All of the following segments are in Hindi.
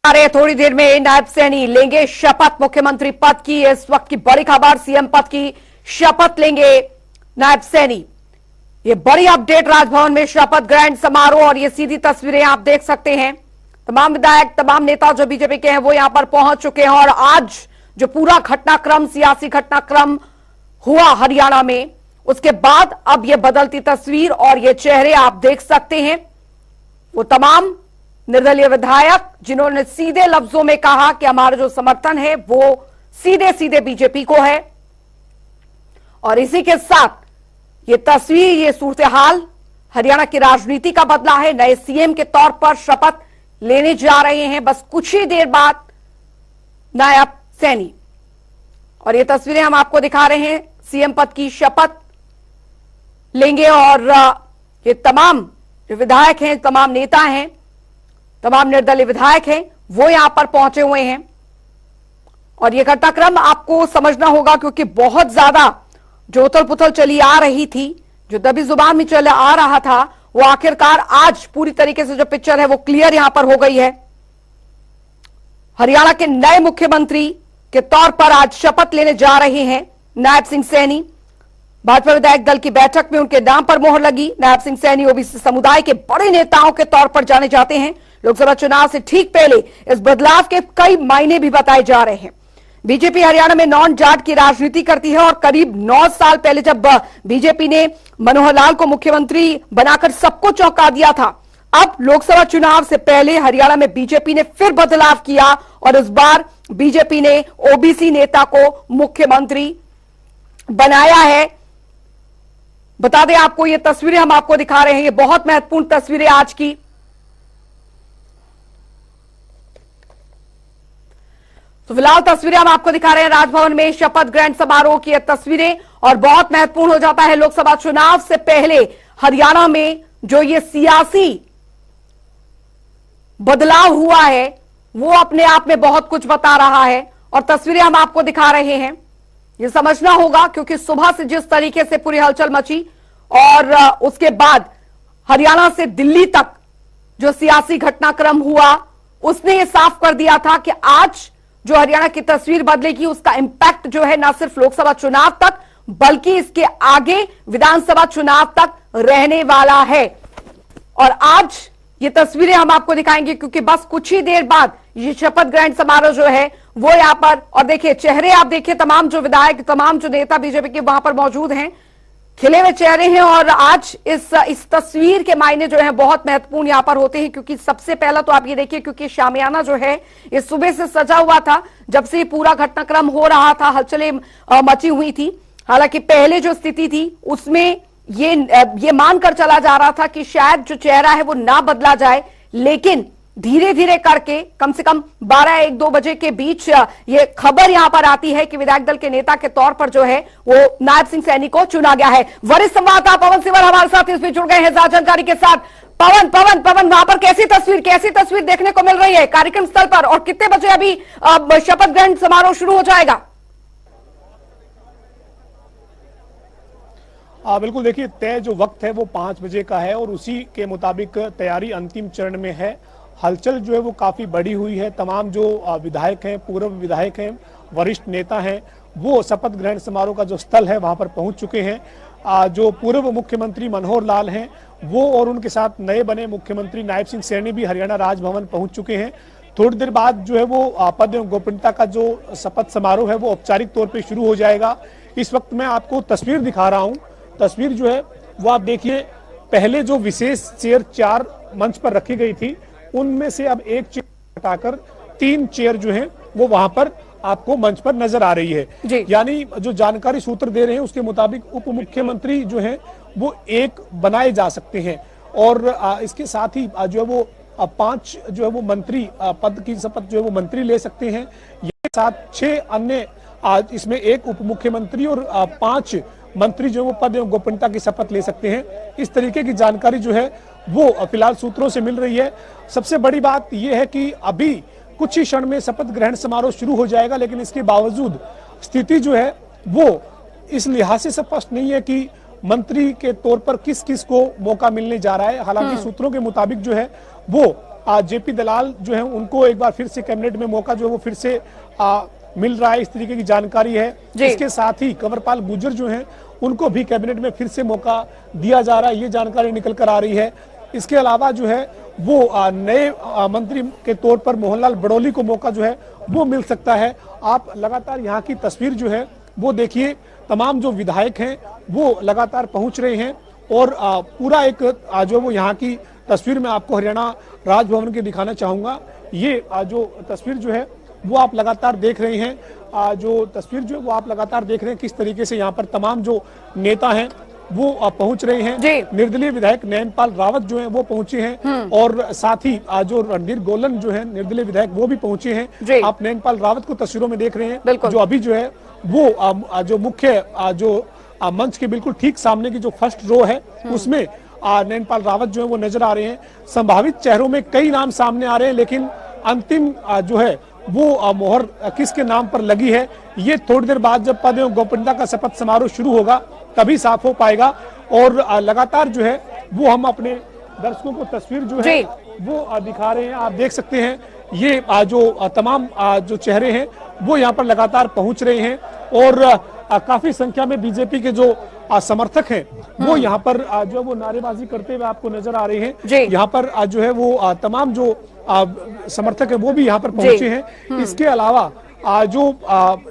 आ रहे थोड़ी देर में नायब सैनी लेंगे शपथ मुख्यमंत्री पद की। इस वक्त की बड़ी खबर, सीएम पद की शपथ लेंगे नायब सैनी। ये बड़ी अपडेट, राजभवन में शपथ ग्रहण समारोह और ये सीधी तस्वीरें आप देख सकते हैं। तमाम विधायक, तमाम नेता जो बीजेपी के हैं वो यहां पर पहुंच चुके हैं और आज जो पूरा घटनाक्रम, सियासी घटनाक्रम हुआ हरियाणा में, उसके बाद अब ये बदलती तस्वीर और ये चेहरे आप देख सकते हैं। वो तमाम निर्दलीय विधायक जिन्होंने सीधे लफ्जों में कहा कि हमारा जो समर्थन है वो सीधे सीधे बीजेपी को है। और इसी के साथ ये तस्वीर, ये सूरत हाल हरियाणा की राजनीति का बदला है। नए सीएम के तौर पर शपथ लेने जा रहे हैं बस कुछ ही देर बाद नायब सैनी। और ये तस्वीरें हम आपको दिखा रहे हैं, सीएम पद की शपथ लेंगे और ये तमाम जो विधायक हैं, तमाम नेता हैं, तमाम निर्दलीय विधायक हैं, वो यहां पर पहुंचे हुए हैं। और ये घटनाक्रम आपको समझना होगा क्योंकि बहुत ज्यादा जो उथल पुथल चली आ रही थी, जो दबी जुबान में चला आ रहा था, वो आखिरकार आज पूरी तरीके से जो पिक्चर है वो क्लियर यहां पर हो गई है। हरियाणा के नए मुख्यमंत्री के तौर पर आज शपथ लेने जा रहे हैं नायब सिंह सैनी। भाजपा विधायक दल की बैठक में उनके नाम पर मोहर लगी। नायब सिंह सैनी ओबीसी समुदाय के बड़े नेताओं के तौर पर जाने जाते हैं। लोकसभा चुनाव से ठीक पहले इस बदलाव के कई मायने भी बताए जा रहे हैं। बीजेपी हरियाणा में नॉन जाट की राजनीति करती है और करीब 9 साल पहले जब बीजेपी ने मनोहर लाल को मुख्यमंत्री बनाकर सबको चौंका दिया था, अब लोकसभा चुनाव से पहले हरियाणा में बीजेपी ने फिर बदलाव किया और इस बार बीजेपी ने ओबीसी नेता को मुख्यमंत्री बनाया है। बता दें आपको, ये तस्वीरें हम आपको दिखा रहे हैं, ये बहुत महत्वपूर्ण तस्वीरें आज की। तो फिलहाल तस्वीरें हम आपको दिखा रहे हैं राजभवन में शपथ ग्रहण समारोह की तस्वीरें। और बहुत महत्वपूर्ण हो जाता है लोकसभा चुनाव से पहले हरियाणा में जो ये सियासी बदलाव हुआ है वो अपने आप में बहुत कुछ बता रहा है। और तस्वीरें हम आपको दिखा रहे हैं, ये समझना होगा क्योंकि सुबह से जिस तरीके से पूरी हलचल मची और उसके बाद हरियाणा से दिल्ली तक जो सियासी घटनाक्रम हुआ, उसने ये साफ कर दिया था कि आज जो हरियाणा की तस्वीर बदलेगी उसका इंपैक्ट जो है ना सिर्फ लोकसभा चुनाव तक बल्कि इसके आगे विधानसभा चुनाव तक रहने वाला है। और आज ये तस्वीरें हम आपको दिखाएंगे क्योंकि बस कुछ ही देर बाद ये शपथ ग्रहण समारोह जो है वो यहां पर, और देखिए चेहरे आप देखिए, तमाम जो विधायक, तमाम जो नेता बीजेपी के वहां पर मौजूद हैं, खिले हुए चेहरे हैं। और आज इस तस्वीर के मायने जो है बहुत महत्वपूर्ण यहां पर होते हैं क्योंकि सबसे पहला तो आप ये देखिए, क्योंकि शामियाना जो है ये सुबह से सजा हुआ था, जब से पूरा घटनाक्रम हो रहा था, हलचलें मची हुई थी। हालांकि पहले जो स्थिति थी उसमें ये मानकर चला जा रहा था कि शायद जो चेहरा है वो ना बदला जाए, लेकिन धीरे धीरे करके कम से कम 12-1-2 बजे के बीच ये खबर यहां पर आती है कि विधायक दल के नेता के तौर पर जो है वो नायब सिंह सैनी को चुना गया है। वरिष्ठ संवाददाता पवन सिवर हमारे साथ इसमें जुड़ गए हैं ज्यादा जानकारी के साथ। पवन वहां पर कैसी तस्वीर देखने को मिल रही है कार्यक्रम स्थल पर, और कितने बजे अभी शपथ ग्रहण समारोह शुरू हो जाएगा? बिल्कुल, देखिए तय जो वक्त है वो 5 बजे का है और उसी के मुताबिक तैयारी अंतिम चरण में है। हलचल जो है वो काफी बड़ी हुई है। तमाम जो विधायक हैं, पूर्व विधायक हैं, वरिष्ठ नेता हैं, वो शपथ ग्रहण समारोह का जो स्थल है वहां पर पहुंच चुके हैं। जो पूर्व मुख्यमंत्री मनोहर लाल हैं वो और उनके साथ नए बने मुख्यमंत्री नायब सिंह सैनी भी हरियाणा राजभवन पहुंच चुके हैं। थोड़ी देर बाद जो है वो पद एवं गोपनीयता का जो शपथ समारोह है वो औपचारिक तौर पर शुरू हो जाएगा। इस वक्त मैं आपको तस्वीर दिखा रहा हूँ। तस्वीर जो है वो आप देखिए, पहले जो विशेष चेयर 4 मंच पर रखी गई थी उनमें से अब एक चेयर हटाकर 3 चेयर जो है वो वहां पर आपको मंच पर नजर आ रही है। यानी जो जानकारी सूत्र दे रहे हैं उसके मुताबिक उप मुख्यमंत्री जो है वो 1 बनाए जा सकते हैं और इसके साथ ही जो है वो 5 जो है वो मंत्री पद की शपथ जो है वो मंत्री ले सकते हैं। ये साथ 6 अन्य इसमें 1 उप मुख्यमंत्री और 5 मंत्री जो वो पद एवं गोपनीयता की शपथ ले सकते हैं। इस तरीके की जानकारी जो है वो फिलहाल सूत्रों से मिल रही है। सबसे बड़ी बात यह है कि अभी कुछ ही क्षण में शपथ ग्रहण समारोह शुरू हो जाएगा, लेकिन इसके बावजूद स्थिति जो है वो इस लिहाज से स्पष्ट नहीं है कि मंत्री के तौर पर किस किस को मौका मिलने जा रहा है। हालांकि सूत्रों के मुताबिक जो है वो जेपी दलाल जो है उनको एक बार फिर से कैबिनेट में मौका जो है वो फिर से मिल रहा है, इस तरीके की जानकारी है। इसके साथ ही कंवरपाल गुर्जर जो हैं उनको भी कैबिनेट में फिर से मौका दिया जा रहा है, ये जानकारी निकल कर आ रही है। इसके अलावा जो है वो नए मंत्री के तौर पर मोहनलाल बड़ौली को मौका जो है वो मिल सकता है। आप लगातार यहाँ की तस्वीर जो है वो देखिए, तमाम जो विधायक हैं वो लगातार पहुंच रहे हैं और पूरा एक जो वो यहाँ की तस्वीर मैं आपको हरियाणा राजभवन के दिखाना चाहूंगा। ये जो तस्वीर जो है वो आप लगातार देख रहे हैं, जो तस्वीर जो है वो आप लगातार देख रहे हैं किस तरीके से यहाँ पर तमाम जो नेता हैं वो पहुंच रहे हैं। निर्दलीय विधायक नैनपाल रावत जो हैं वो पहुंचे हैं और साथ ही जो रणधीर गोलन जो है निर्दलीय विधायक वो भी पहुंचे हैं। आप नैनपाल रावत को तस्वीरों में देख रहे हैं, जो अभी जो है वो जो मुख्य जो मंच के बिल्कुल ठीक सामने की जो फर्स्ट रो है उसमें नैनपाल रावत जो है वो नजर आ रहे हैं। संभावित चेहरों में कई नाम सामने आ रहे हैं, लेकिन अंतिम जो है वो मोहर किसके नाम पर लगी है ये थोड़ी देर बाद जब पद एवं गोपनीयता का शपथ समारोह शुरू होगा तभी साफ हो पाएगा। और लगातार जो है वो हम अपने दर्शकों को तस्वीर जो है वो दिखा रहे हैं। आप देख सकते हैं ये जो तमाम जो चेहरे हैं वो यहाँ पर लगातार पहुंच रहे हैं और काफी संख्या में बीजेपी के जो समर्थक हैं वो यहाँ पर जो है वो नारेबाजी करते हुए आपको नजर आ रहे हैं। यहाँ पर जो है वो तमाम जो समर्थक है वो भी यहाँ पर पहुंचे हैं। इसके अलावा जो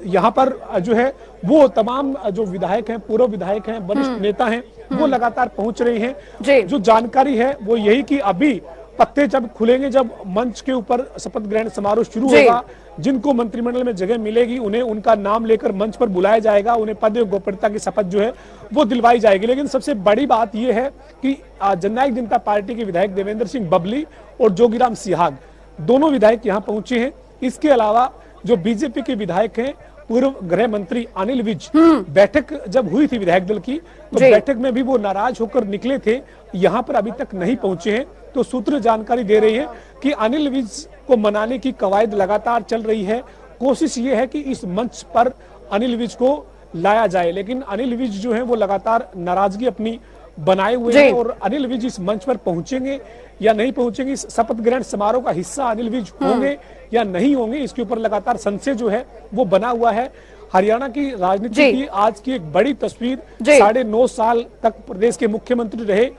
यहाँ पर जो है वो तमाम जो विधायक हैं, पूर्व विधायक हैं, वरिष्ठ नेता हैं वो लगातार पहुंच रहे हैं। जो जानकारी है वो यही कि अभी पत्ते जब खुलेंगे, जब मंच के ऊपर शपथ ग्रहण समारोह शुरू होगा, जिनको मंत्रिमंडल में जगह मिलेगी उन्हें उनका नाम लेकर मंच पर बुलाया जाएगा, उन्हें पद एवं गोपनीयता की शपथ जो है वो दिलवाई जाएगी। लेकिन सबसे बड़ी बात यह है कि जननायक जनता पार्टी के विधायक देवेंद्र सिंह बबली और जोगीराम सिहाग दोनों विधायक यहाँ पहुंचे हैं। इसके अलावा जो बीजेपी के विधायक हैं, पूर्व गृह मंत्री अनिल विज, बैठक जब हुई थी विधायक दल की तो बैठक में भी वो नाराज होकर निकले थे, यहाँ पर अभी तक नहीं पहुंचे हैं। तो सूत्र जानकारी दे रही है कि अनिल विज को मनाने की कवायद लगातार चल रही है। कोशिश ये है कि इस मंच पर अनिल विज को लाया जाए, लेकिन अनिल विज जो है वो लगातार नाराजगी अपनी बनाए हुए हैं और अनिल विज इस मंच पर पहुंचेंगे या नहीं पहुंचेंगे, इस शपथ ग्रहण समारोह का हिस्सा अनिल विज होंगे या नहीं होंगे, इसके ऊपर लगातार संशय जो है वो बना हुआ है। हरियाणा की राजनीति की आज की एक बड़ी तस्वीर, 9.5 साल तक प्रदेश के मुख्यमंत्री रहे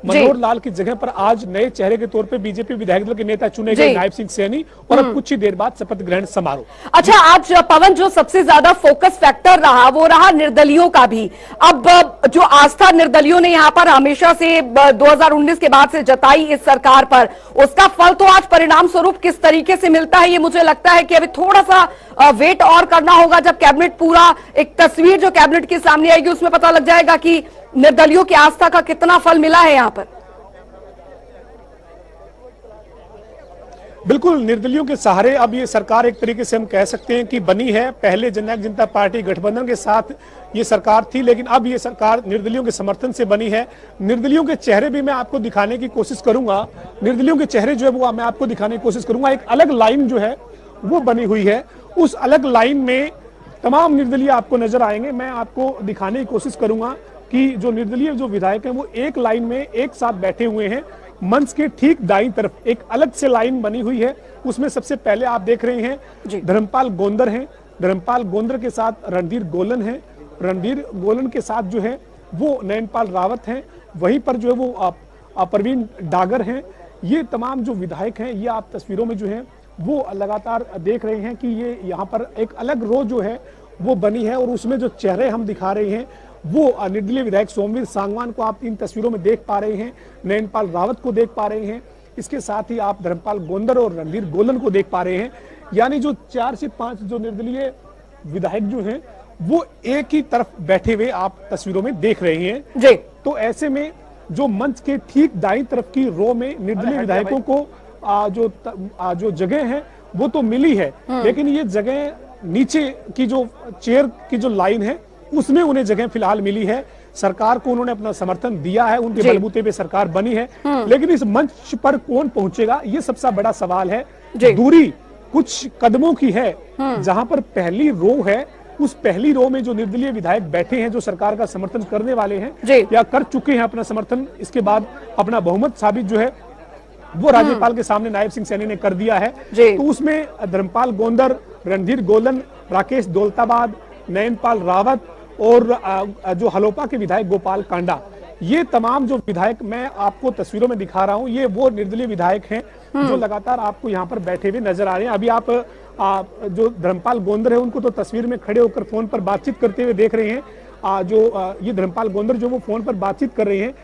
मनोहर लाल की जगह पर आज नए चेहरे के तौर पे बीजेपी विधायक दल के नेता चुने गए नायब सिंह सैनी और अब कुछ ही देर बाद शपथ ग्रहण समारोह। अच्छा, आज पवन जो सबसे ज्यादा फोकस फैक्टर रहा वो रहा निर्दलियों का भी। अब जो आस्था निर्दलियों ने यहाँ पर हमेशा से 2019 के बाद से जताई इस सरकार पर, उसका फल तो आज परिणाम स्वरूप किस तरीके से मिलता है ये मुझे लगता है कि अभी थोड़ा सा वेट और करना होगा। जब कैबिनेट पूरा एक तस्वीर जो कैबिनेट के सामने आएगी उसमें पता लग जाएगा कि निर्दलियों की आस्था का कितना फल मिला है यहाँ पर। बिल्कुल, निर्दलियों के सहारे अब ये सरकार एक तरीके से हम कह सकते हैं कि बनी है। पहले जननायक जनता पार्टी गठबंधन के साथ ये सरकार थी, लेकिन अब ये सरकार निर्दलियों के समर्थन से बनी है। निर्दलियों के चेहरे भी मैं आपको दिखाने की कोशिश करूंगा, निर्दलियों के चेहरे जो है वो मैं आपको दिखाने की कोशिश करूंगा। एक अलग लाइन जो है वो बनी हुई है, उस अलग लाइन में तमाम निर्दलीय आपको नजर आएंगे। मैं आपको दिखाने की कोशिश करूंगा कि जो निर्दलीय जो विधायक हैं वो एक लाइन में एक साथ बैठे हुए हैं। मंच के ठीक दाईं तरफ एक अलग से लाइन बनी हुई है, उसमें सबसे पहले आप देख रहे हैं धर्मपाल गोंदर हैं। धर्मपाल गोंदर के साथ रणधीर गोलन है, रणधीर गोलन के साथ जो है वो नैनपाल रावत हैं, वहीं पर जो है वो प्रवीण डागर हैं। ये तमाम जो विधायक हैं ये आप तस्वीरों में जो है वो लगातार देख रहे हैं कि ये यहाँ पर एक अलग रो जो है वो बनी है और उसमें जो चेहरे हम दिखा रहे हैं वो निर्दलीय विधायक सोमवीर सांगवान को आप इन तस्वीरों में देख पा रहे हैं, नैनपाल रावत को देख पा रहे हैं, इसके साथ ही आप धर्मपाल गोंदर और रणधीर गोलन को देख पा रहे हैं। यानी जो 4 से 5 जो निर्दलीय विधायक जो हैं वो एक ही तरफ बैठे हुए आप तस्वीरों में देख रहे हैं। तो ऐसे में जो मंच के ठीक दाईं तरफ की रो में निर्दलीय विधायकों को जो जगह है वो तो मिली है, लेकिन ये जगह नीचे की जो चेयर की जो लाइन है उसमें उन्हें जगह फिलहाल मिली है। सरकार को उन्होंने अपना समर्थन दिया है, उनके बलबूते पे सरकार बनी है, लेकिन इस मंच पर कौन पहुंचेगा ये सबसे बड़ा सवाल है। दूरी कुछ कदमों की है, जहां पर पहली रो है उस पहली रो में जो निर्दलीय विधायक बैठे हैं जो सरकार का समर्थन करने वाले हैं या कर चुके हैं अपना समर्थन, इसके बाद अपना बहुमत साबित जो है वो राज्यपाल के सामने नायब सिंह सैनी ने कर दिया है। जी। तो उसमें धर्मपाल गोंदर, रणधीर गोलन, राकेश दौलताबाद, नयनपाल रावत और जो हलोपा के विधायक गोपाल कांडा, ये तमाम जो विधायक मैं आपको तस्वीरों में दिखा रहा हूं, ये वो निर्दलीय विधायक हैं जो लगातार आपको यहाँ पर बैठे हुए नजर आ रहे हैं। अभी आप जो धर्मपाल गोंदर है उनको तो तस्वीर में खड़े होकर फोन पर बातचीत करते हुए देख रहे हैं। ये धर्मपाल गोंदर जो वो फोन पर बातचीत कर रहे हैं,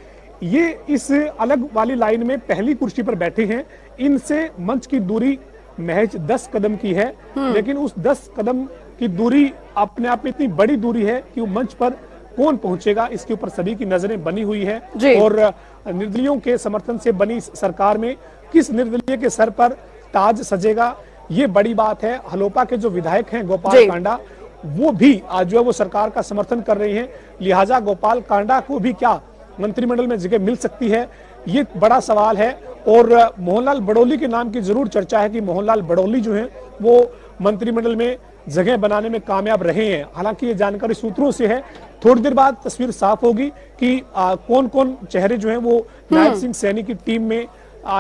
ये इस अलग वाली लाइन में पहली कुर्सी पर बैठे हैं। इनसे मंच की दूरी महज 10 कदम की है, लेकिन उस 10 कदम की दूरी अपने आप में इतनी बड़ी दूरी है कि वो मंच पर कौन पहुंचेगा, इसके ऊपर सभी की नजरें बनी हुई है। और निर्दलीयों के समर्थन से बनी सरकार में किस निर्दलीय के सर पर ताज सजेगा, ये बड़ी बात है। हलोपा के जो विधायक हैं गोपाल कांडा, वो भी आज जो है वो सरकार का समर्थन कर रहे हैं, लिहाजा गोपाल कांडा को भी क्या मंत्रिमंडल में जगह मिल सकती है, ये बड़ा सवाल है। और मोहनलाल बड़ौली के नाम की जरूर चर्चा है कि मोहनलाल बड़ौली जो है वो मंत्रिमंडल में जगह बनाने में कामयाब रहे हैं। हालांकि ये जानकारी सूत्रों से है, थोड़ी देर बाद तस्वीर साफ होगी कि कौन कौन चेहरे जो हैं वो नायब सिंह सैनी की टीम में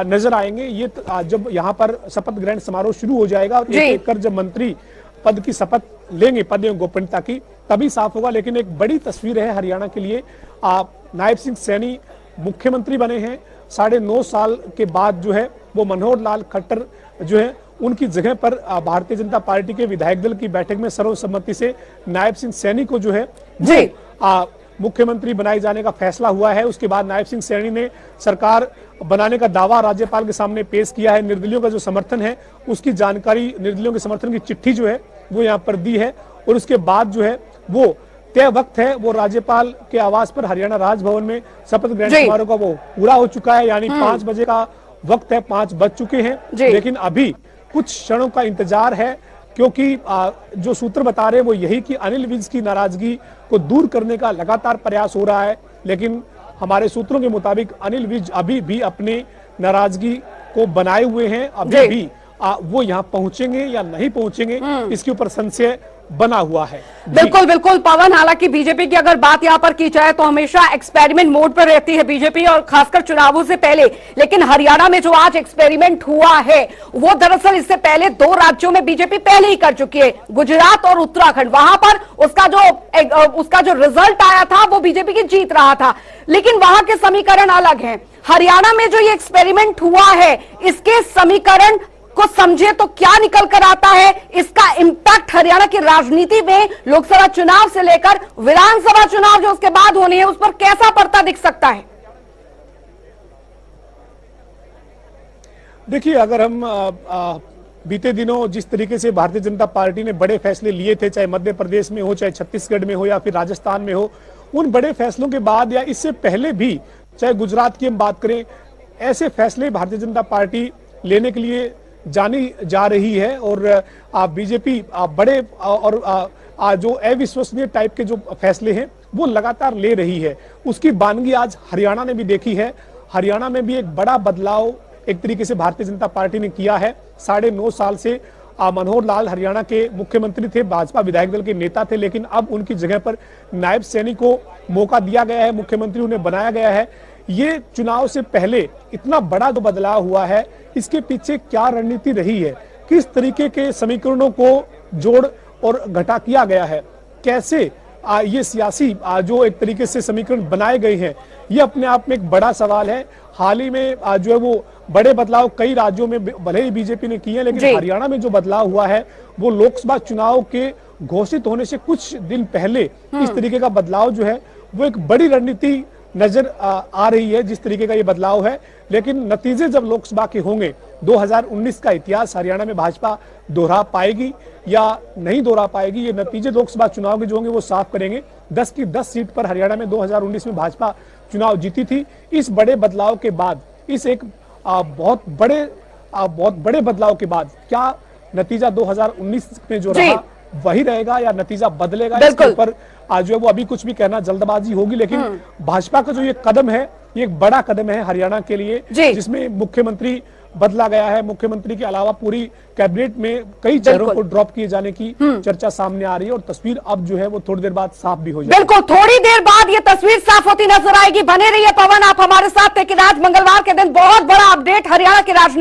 नजर आएंगे। ये जब यहाँ पर शपथ ग्रहण समारोह शुरू हो जाएगा और एक कर जब मंत्री पद की शपथ लेंगे, पद एवं गोपनीयता की, तभी साफ होगा। लेकिन एक बड़ी तस्वीर है हरियाणा के लिए। नायब सिंह सैनी मुख्यमंत्री बने हैं, 9.5 साल के बाद जो है वो मनोहर लाल खट्टर जो है उनकी जगह पर भारतीय जनता पार्टी के विधायक दल की बैठक में सर्वसम्मति से नायब सिंह सैनी को जो है मुख्यमंत्री बनाए जाने का फैसला हुआ है। उसके बाद नायब सिंह सैनी ने सरकार बनाने का दावा राज्यपाल के सामने पेश किया है। निर्दलीयों का जो समर्थन है उसकी जानकारी, निर्दलीयों के समर्थन की चिट्ठी जो है वो यहाँ पर दी है। और उसके बाद जो है वो तय वक्त है, वो राज्यपाल के आवास पर हरियाणा राजभवन में शपथ ग्रहण समारोह का वो पूरा हो चुका है। यानी 5 बजे का वक्त है, 5 बज चुके हैं, लेकिन अभी कुछ क्षणों का इंतजार है, क्योंकि जो सूत्र बता रहे हैं वो यही कि अनिल विज की नाराजगी को दूर करने का लगातार प्रयास हो रहा है। लेकिन हमारे सूत्रों के मुताबिक अनिल विज अभी भी अपने नाराजगी को बनाए हुए हैं। अभी भी वो यहाँ पहुंचेंगे या नहीं पहुंचेंगे, इसके ऊपर संशय बना हुआ है। बिल्कुल बिल्कुल पवन, हालांकि बीजेपी की अगर बात यहाँ पर की जाए तो हमेशा एक्सपेरिमेंट मोड पर रहती है बीजेपी, और खासकर चुनावों से पहले। लेकिन हरियाणा में जो आज एक्सपेरिमेंट हुआ है वो दरअसल इससे पहले 2 राज्यों में बीजेपी पहले ही कर चुकी है, गुजरात और उत्तराखंड। वहां पर उसका जो रिजल्ट आया था वो बीजेपी की जीत रहा था, लेकिन वहां के समीकरण अलग हैं। हरियाणा में जो ये एक्सपेरिमेंट हुआ है, इसके समीकरण को समझे तो क्या निकल कर आता है, इसका इंपैक्ट हरियाणा की राजनीति में लोकसभा चुनाव से लेकर विधानसभा चुनाव जो उसके बाद होने हैं उस पर कैसा पड़ता दिख सकता है? देखिए, अगर हम बीते दिनों जिस तरीके से भारतीय जनता पार्टी ने बड़े फैसले लिए थे, चाहे मध्य प्रदेश में हो, चाहे छत्तीसगढ़ में हो या फिर राजस्थान में हो, उन बड़े फैसलों के बाद या इससे पहले भी, चाहे गुजरात की हम बात करें, ऐसे फैसले भारतीय जनता पार्टी लेने के लिए जानी जा रही है। और बीजेपी बड़े और जो अविश्वसनीय टाइप के जो फैसले हैं वो लगातार ले रही है। उसकी बानगी आज हरियाणा ने भी देखी है। हरियाणा में भी एक बड़ा बदलाव एक तरीके से भारतीय जनता पार्टी ने किया है। 9.5 साल से मनोहर लाल हरियाणा के मुख्यमंत्री थे, भाजपा विधायक दल के नेता थे, लेकिन अब उनकी जगह पर नायब सैनी को मौका दिया गया है, मुख्यमंत्री उन्हें बनाया गया है। ये चुनाव से पहले इतना बड़ा जो बदलाव हुआ है, इसके पीछे क्या रणनीति रही है, किस तरीके के समीकरणों को जोड़ और घटा किया गया है, कैसे ये सियासी जो एक तरीके से समीकरण बनाए गए हैं, ये अपने आप में एक बड़ा सवाल है। हाल ही में जो है वो बड़े बदलाव कई राज्यों में भले ही बीजेपी ने किए हैं, लेकिन हरियाणा में जो बदलाव हुआ है वो लोकसभा चुनाव के घोषित होने से कुछ दिन पहले इस तरीके का बदलाव जो है वो एक बड़ी रणनीति नजर आ रही है, जिस तरीके का ये बदलाव है। लेकिन नतीजे जब लोकसभा के होंगे, 2019 का इतिहास हरियाणा में भाजपा दोहरा पाएगी या नहीं दोहरा पाएगी, ये नतीजे लोकसभा चुनाव के जो होंगे वो साफ करेंगे। 10 की 10 सीट पर हरियाणा में 2019 में भाजपा चुनाव जीती थी। इस बड़े बदलाव के बाद, इस एक बहुत बड़े बदलाव के बाद क्या नतीजा 2019 में जो रहा वही रहेगा या नतीजा बदलेगा, इसके ऊपर आज जो है वो अभी कुछ भी कहना जल्दबाजी होगी। लेकिन भाजपा का जो ये कदम है, ये एक बड़ा कदम है हरियाणा के लिए, जिसमें मुख्यमंत्री बदला गया है। मुख्यमंत्री के अलावा पूरी कैबिनेट में कई चेहरों को ड्रॉप किए जाने की चर्चा सामने आ रही है और तस्वीर अब जो है वो थोड़ी देर बाद साफ भी हो जाएगी। बिल्कुल, थोड़ी देर बाद ये तस्वीर साफ होती नजर आएगी। बने रहिए पवन, आप हमारे साथ थे कि आज मंगलवार के दिन बहुत बड़ा अपडेट हरियाणा के राजनीति